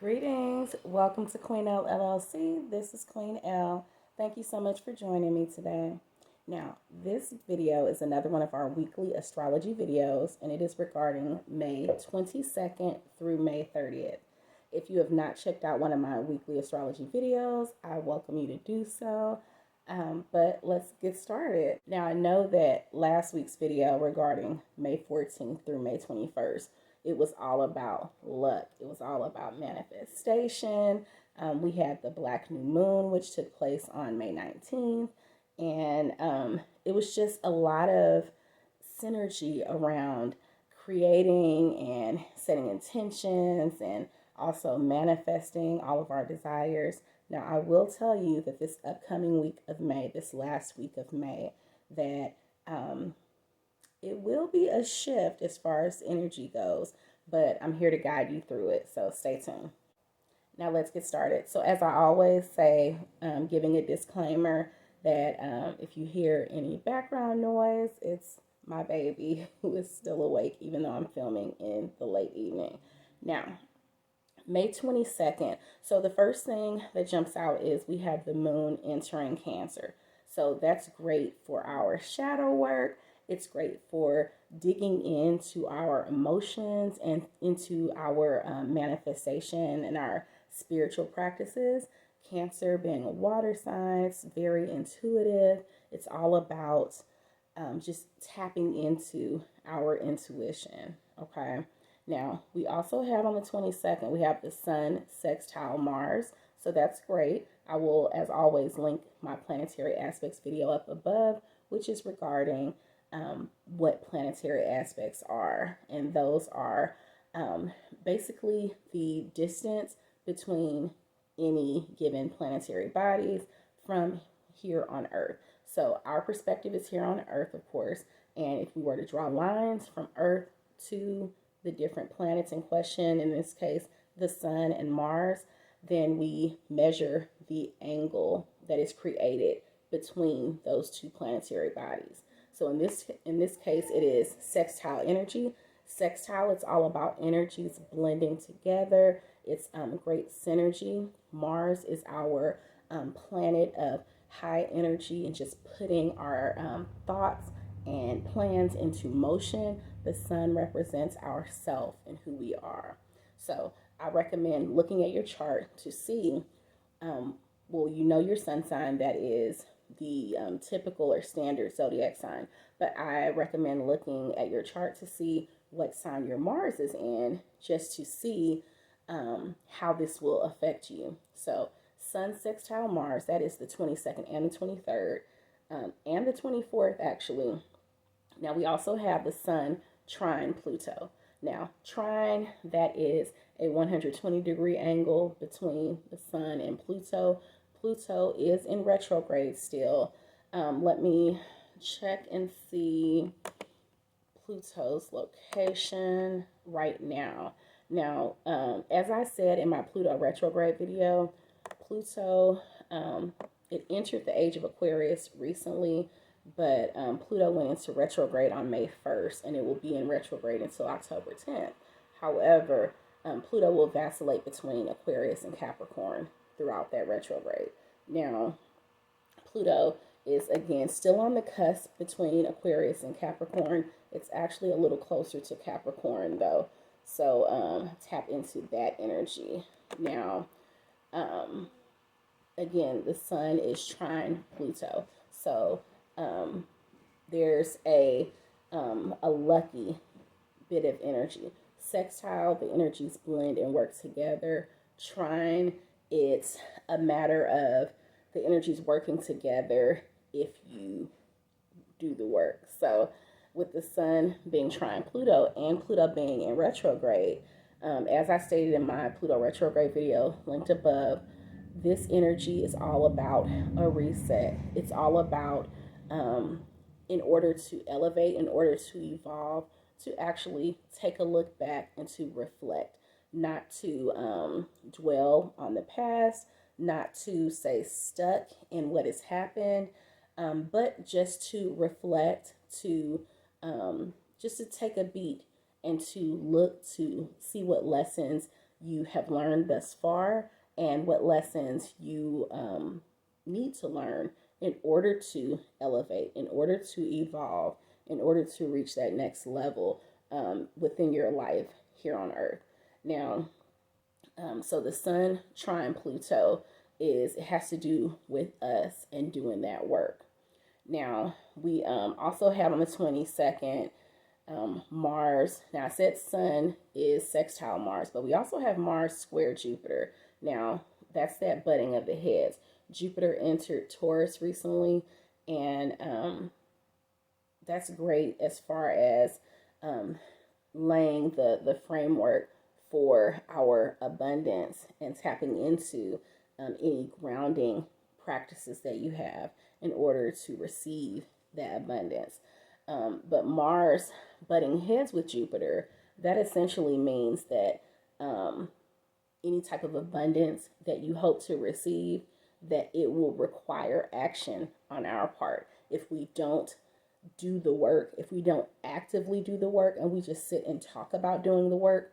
Greetings. Welcome to TheQueenElle LLC. This is Queen Elle. Thank you so much for joining me today. Now, this video is another one of our weekly astrology videos, and it is regarding May 22nd through May 30th. If you have not checked out one of my weekly astrology videos, I welcome you to do so. But let's get started. Now, I know that last week's video regarding May 14th through May 21st, it was all about luck. It was all about manifestation. We had the Black New Moon, which took place on May 19th. And it was just a lot of synergy around creating and setting intentions and also manifesting all of our desires. Now, I will tell you that this upcoming week of May, this last week of May, that it will be a shift as far as energy goes, but I'm here to guide you through it, so stay tuned. Now let's get started. So as I always say, giving a disclaimer that if you hear any background noise, it's my baby who is still awake even though I'm filming in the late evening. Now, May 22nd. So the first thing that jumps out is we have the moon entering Cancer. So that's great for our shadow work. It's great for digging into our emotions and into our manifestation and our spiritual practices. Cancer being a water sign, it's very intuitive. It's all about just tapping into our intuition, okay? Now, we also have on the 22nd, we have the Sun sextile Mars. So that's great. I will, as always, link my planetary aspects video up above, which is regarding what planetary aspects are. And those are basically the distance between any given planetary bodies from here on Earth. So our perspective is here on Earth, of course. And if we were to draw lines from Earth to the different planets in question, in this case, the Sun and Mars, then we measure the angle that is created between those two planetary bodies. So in this case, it is sextile energy. Sextile, it's all about energies blending together. It's great synergy. Mars is our planet of high energy and just putting our thoughts and plans into motion. The Sun represents ourself and who we are. So I recommend looking at your chart to see, well, you know your sun sign, that is the typical or standard zodiac sign, but I recommend looking at your chart to see what sign your Mars is in, just to see how this will affect you. So Sun sextile Mars, that is the 22nd and the 23rd, and the 24th actually. Now we also have the Sun trine Pluto. Now trine, that is a 120-degree angle between the Sun and Pluto. Pluto is in retrograde still. Let me check and see Pluto's location right now. Now, as I said in my Pluto retrograde video, Pluto, it entered the age of Aquarius recently, but Pluto went into retrograde on May 1st, and it will be in retrograde until October 10th. However, Pluto will vacillate between Aquarius and Capricorn throughout that retrograde. Now, Pluto is again still on the cusp between Aquarius and Capricorn. It's actually a little closer to Capricorn though. So tap into that energy. Now, again, the Sun is trine Pluto. So there's a lucky bit of energy. Sextile, the energies blend and work together. Trine, it's a matter of the energies working together if you do the work. So with the Sun being trine Pluto and Pluto being in retrograde, as I stated in my Pluto retrograde video linked above, this energy is all about a reset. It's all about, in order to elevate, in order to evolve, to actually take a look back and to reflect, not to dwell on the past, not to stay stuck in what has happened, but just to reflect, to just to take a beat and to look to see what lessons you have learned thus far and what lessons you need to learn in order to elevate, in order to evolve, in order to reach that next level within your life here on earth. Now, so the sun trine Pluto it has to do with us and doing that work. Now, we also have on the 22nd Mars. Now, I said Sun is sextile Mars, but we also have Mars square Jupiter. Now, that's that butting of the heads. Jupiter entered Taurus recently, and that's great as far as laying the framework for our abundance and tapping into any grounding practices that you have in order to receive that abundance. But Mars butting heads with Jupiter, that essentially means that any type of abundance that you hope to receive, that it will require action on our part. If we don't do the work, if we don't actively do the work and we just sit and talk about doing the work,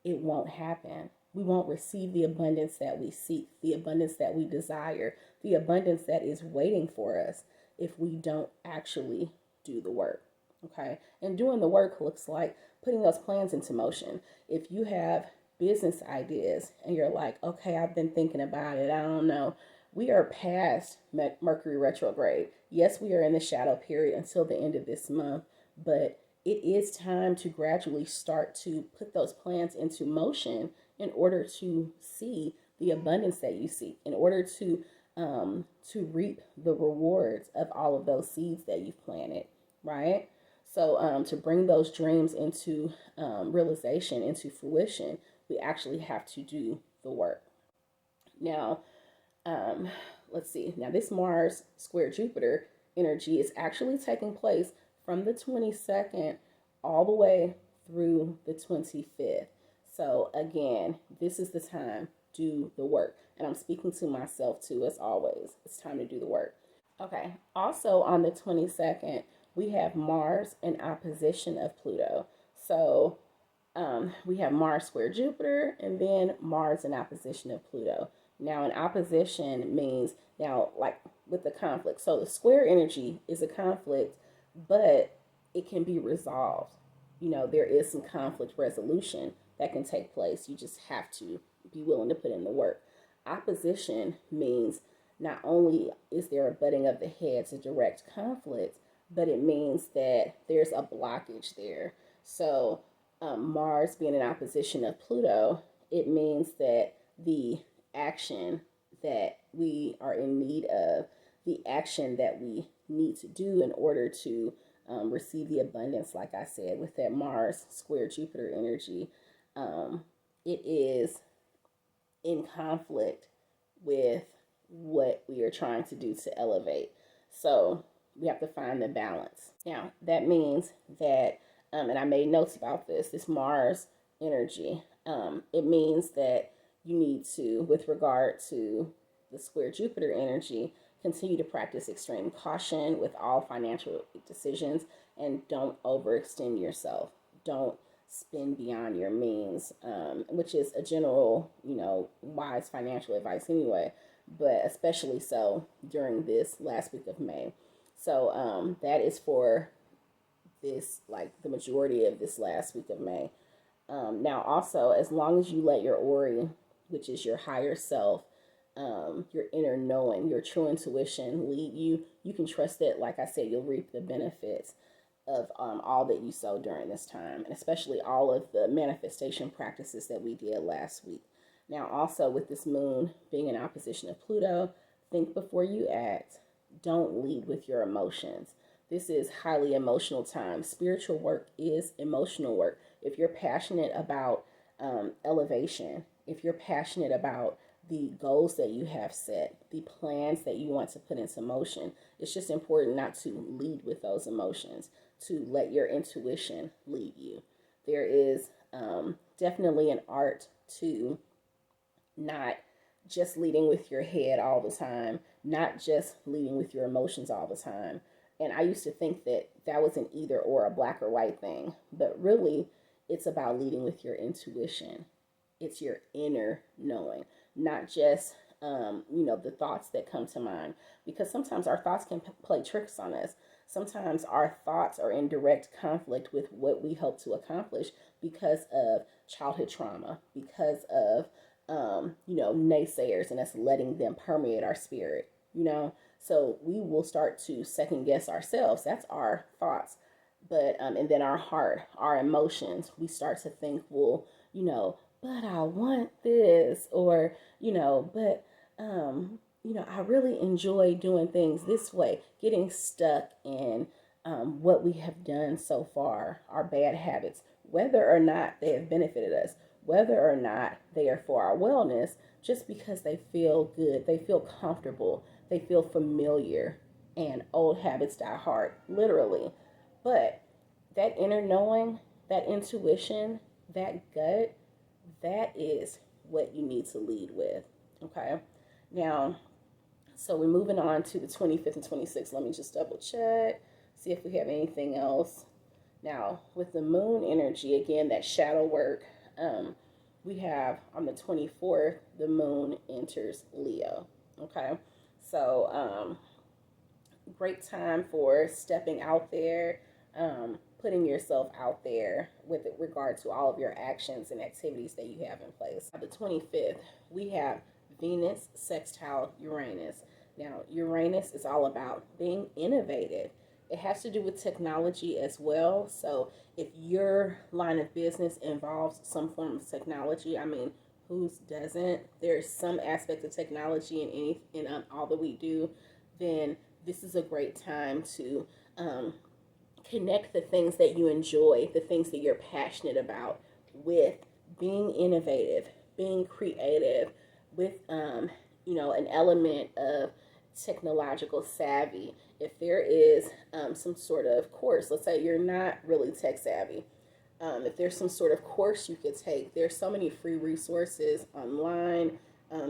it won't happen. We won't receive the abundance that we seek, the abundance that we desire, the abundance that is waiting for us if we don't actually do the work. Okay. And doing the work looks like putting those plans into motion. If you have business ideas and you're like, okay, I've been thinking about it, I don't know. We are past Mercury retrograde. Yes, we are in the shadow period until the end of this month, but it is time to gradually start to put those plans into motion in order to see the abundance that you seek, in order to reap the rewards of all of those seeds that you've planted, right? So to bring those dreams into realization, into fruition, we actually have to do the work. Now, let's see. Now, this Mars square Jupiter energy is actually taking place from the 22nd all the way through the 25th. So again, this is the time, do the work. And I'm speaking to myself too, as always. It's time to do the work. Okay. Also on the 22nd, we have Mars in opposition of Pluto. So we have Mars square Jupiter and then Mars in opposition of Pluto. Now, an opposition means, now, like with the conflict. So the square energy is a conflict, but it can be resolved. You know, there is some conflict resolution that can take place. You just have to be willing to put in the work. Opposition means not only is there a butting of the heads, a direct conflict, but it means that there's a blockage there. So Mars being in opposition of Pluto, it means that the action that we are in need of, the action that we need to do in order to receive the abundance, like I said, with that Mars square Jupiter energy, it is in conflict with what we are trying to do to elevate. So we have to find the balance. Now, that means that, and I made notes about this Mars energy, it means that you need to, with regard to the square Jupiter energy, continue to practice extreme caution with all financial decisions and don't overextend yourself. Don't spend beyond your means, which is a general, wise financial advice anyway, but especially so during this last week of May. So that is for this, like the majority of this last week of May. Now also, as long as you let your Ori, which is your higher self, your inner knowing, your true intuition lead you, you can trust that, like I said, you'll reap the benefits of all that you sow during this time, and especially all of the manifestation practices that we did last week. Now, also with this moon being in opposition of Pluto, think before you act. Don't lead with your emotions. This is highly emotional time. Spiritual work is emotional work. If you're passionate about elevation, if you're passionate about the goals that you have set, the plans that you want to put into motion, it's just important not to lead with those emotions, to let your intuition lead you. There is definitely an art to not just leading with your head all the time, not just leading with your emotions all the time. And I used to think that that was an either or, a black or white thing, but really it's about leading with your intuition. It's your inner knowing, not just the thoughts that come to mind, because sometimes our thoughts can play tricks on us. Sometimes our thoughts are in direct conflict with what we hope to accomplish because of childhood trauma, because of naysayers, and us letting them permeate our spirit. So we will start to second guess ourselves. That's our thoughts. But and then our heart, our emotions, we start to think, well, but I want this, or but I really enjoy doing things this way. Getting stuck in what we have done so far, our bad habits, whether or not they have benefited us, whether or not they are for our wellness, just because they feel good, they feel comfortable, they feel familiar, and old habits die hard, literally. But that inner knowing, that intuition, that gut, that is what you need to lead with. Okay. Now, so we're moving on to the 25th and 26th. Let me just double check, see if we have anything else. Now, with the moon energy, again, that shadow work, we have on the 24th, the moon enters Leo. Okay. So, great time for stepping out there, putting yourself out there with regard to all of your actions and activities that you have in place. On the 25th, we have Venus sextile Uranus. Now, Uranus is all about being innovative. It has to do with technology as well. So if your line of business involves some form of technology, I mean, whose doesn't? There's some aspect of technology in all that we do. Then this is a great time to connect the things that you enjoy, the things that you're passionate about, with being innovative, being creative, with an element of technological savvy. If there is some sort of course, let's say you're not really tech savvy, if there's some sort of course you could take, there's so many free resources online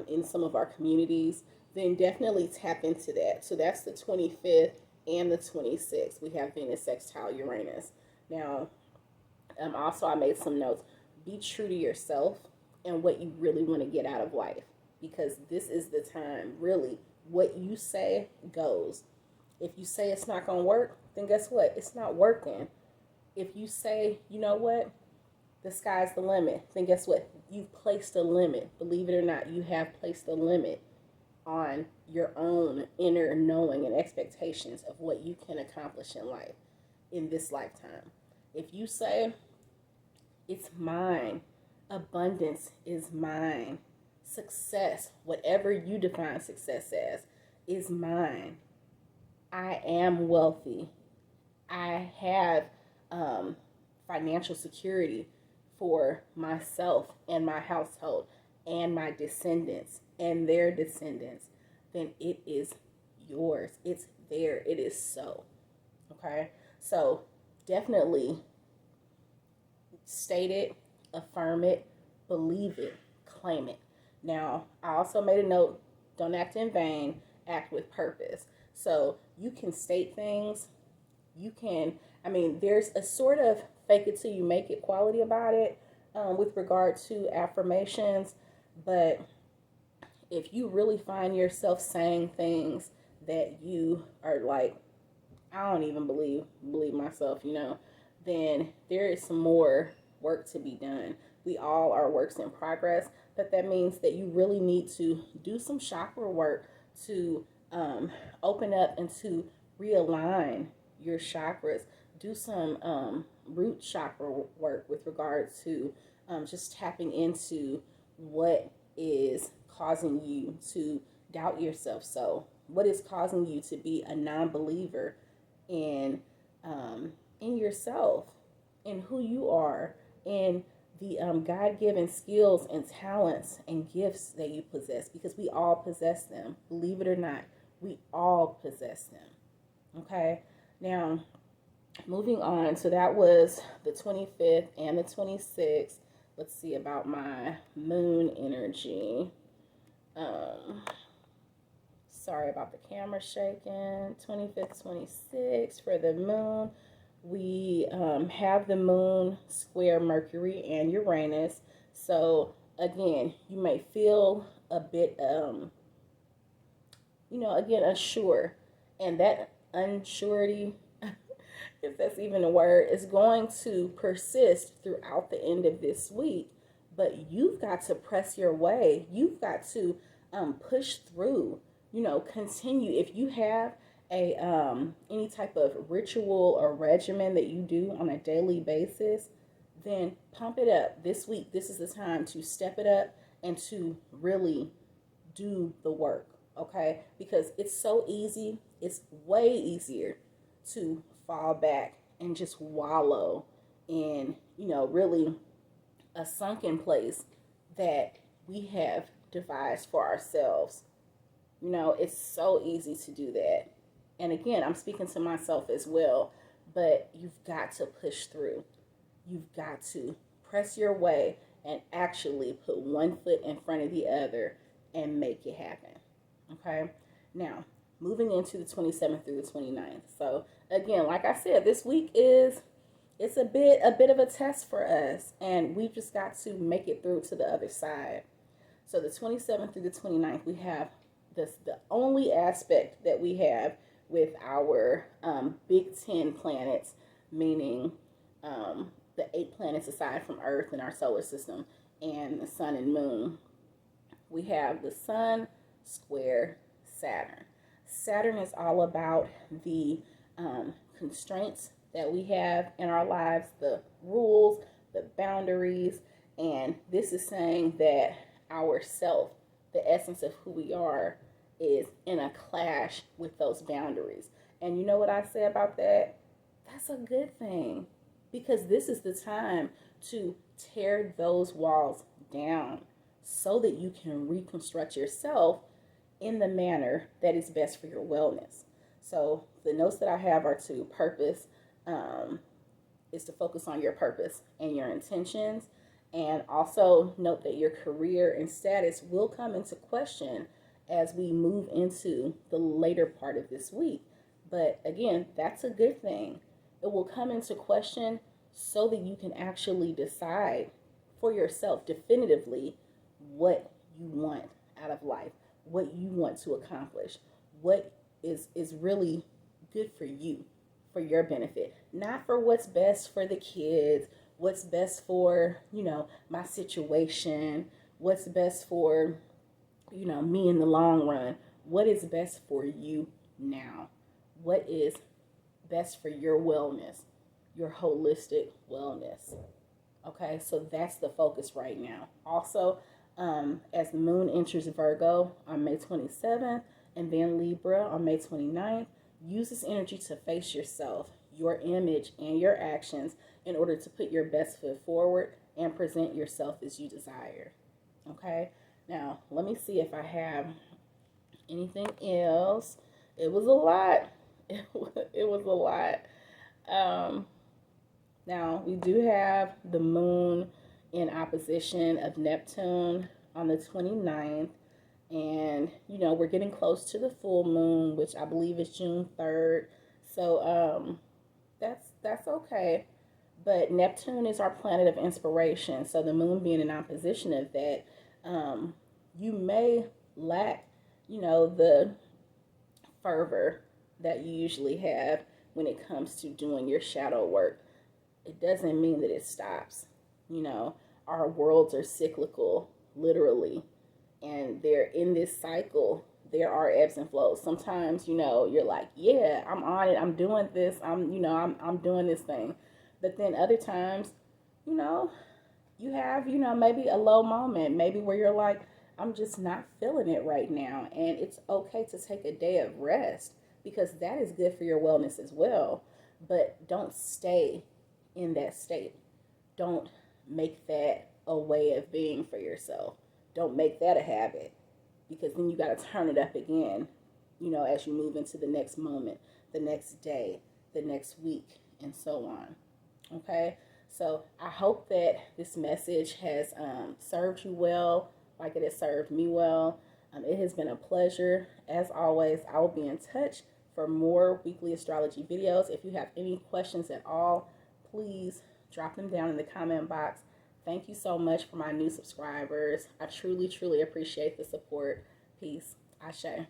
in some of our communities, then definitely tap into that. So that's the 25th and the 26th. We have Venus sextile Uranus. Now, also I made some notes. Be true to yourself and what you really want to get out of life, because this is the time, really, what you say goes. If you say it's not going to work, then guess what? It's not working. If you say, you know what, the sky's the limit, then guess what? You've placed a limit. Believe it or not, you have placed a limit on your own inner knowing and expectations of what you can accomplish in life in this lifetime. If you say, it's mine, abundance is mine, success, whatever you define success as, is mine. I am wealthy. I have financial security for myself and my household and my descendants and their descendants, then it is yours. It's there. It is so. Okay? So definitely state it, affirm it, believe it, claim it. Now, I also made a note, don't act in vain, act with purpose. So you can state things, there's a sort of fake it till you make it quality about it with regard to affirmations. But if you really find yourself saying things that you are like, I don't even believe myself, then there is some more work to be done. We all are works in progress, but that means that you really need to do some chakra work to open up and to realign your chakras. Do some root chakra work with regard to just tapping into what is causing you to doubt yourself. So what is causing you to be a non-believer in yourself, in who you are, in the God-given skills and talents and gifts that you possess, because we all possess them. Believe it or not, we all possess them. Okay? Now, moving on. So that was the 25th and the 26th. Let's see about my moon energy. Sorry about the camera shaking. 25th, 26th for the moon. We have the moon square Mercury and Uranus. So again, you may feel a bit, again, unsure. And that unsurety, if that's even a word, is going to persist throughout the end of this week. But you've got to press your way. You've got to push through. Continue. If you have a any type of ritual or regimen that you do on a daily basis, then pump it up. This week, this is the time to step it up and to really do the work. Okay, because it's so easy. It's way easier to fall back and just wallow in, really a sunken place that we have devised for ourselves. It's so easy to do that. And again, I'm speaking to myself as well, but you've got to push through. You've got to press your way and actually put one foot in front of the other and make it happen. Okay? Now, moving into the 27th through the 29th. So, again, like I said, this week it's a bit of a test for us, and we've just got to make it through to the other side. So, the 27th through the 29th, we have the only aspect that we have with our Big 10 planets, meaning the 8 planets aside from Earth in our solar system and the sun and moon. We have the sun square Saturn. Saturn is all about the constraints that we have in our lives, the rules, the boundaries, and this is saying that our self, the essence of who we are, is in a clash with those boundaries. And you know what I say about that? That's a good thing, because this is the time to tear those walls down so that you can reconstruct yourself in the manner that is best for your wellness. So the notes that I have are to purpose, is to focus on your purpose and your intentions. And also note that your career and status will come into question as we move into the later part of this week. But again, that's a good thing. It will come into question so that you can actually decide for yourself definitively what you want out of life, what you want to accomplish, what is really good for you, for your benefit, not for what's best for the kids, what's best for, my situation, what's best for, me in the long run. What is best for you now? What is best for your wellness, your holistic wellness? Okay, so that's the focus right now. Also, as the moon enters Virgo on May 27th and then Libra on May 29th, use this energy to face yourself, your image, and your actions in order to put your best foot forward and present yourself as you desire. Okay, now let me see if I have anything else. It was a lot. It was a lot. Now, we do have the moon in opposition of Neptune on the 29th. And, we're getting close to the full moon, which I believe is June 3rd. So that's okay. But Neptune is our planet of inspiration. So the moon being in opposition of that, you may lack, the fervor that you usually have when it comes to doing your shadow work. It doesn't mean that it stops. Our worlds are cyclical, literally, and they're in this cycle. There are ebbs and flows. Sometimes, you're like, yeah, I'm on it. I'm doing this. I'm doing this thing. But then other times, you have, maybe a low moment, maybe where you're like, I'm just not feeling it right now. And it's okay to take a day of rest, because that is good for your wellness as well. But don't stay in that state. Don't make that a way of being for yourself. Don't make that a habit, because then you got to turn it up again, as you move into the next moment, the next day, the next week, and so on. Okay? So I hope that this message has served you well, like it has served me well. It has been a pleasure. As always, I will be in touch for more weekly astrology videos. If you have any questions at all, please drop them down in the comment box. Thank you so much for my new subscribers. I truly, truly appreciate the support. Peace. Ashe.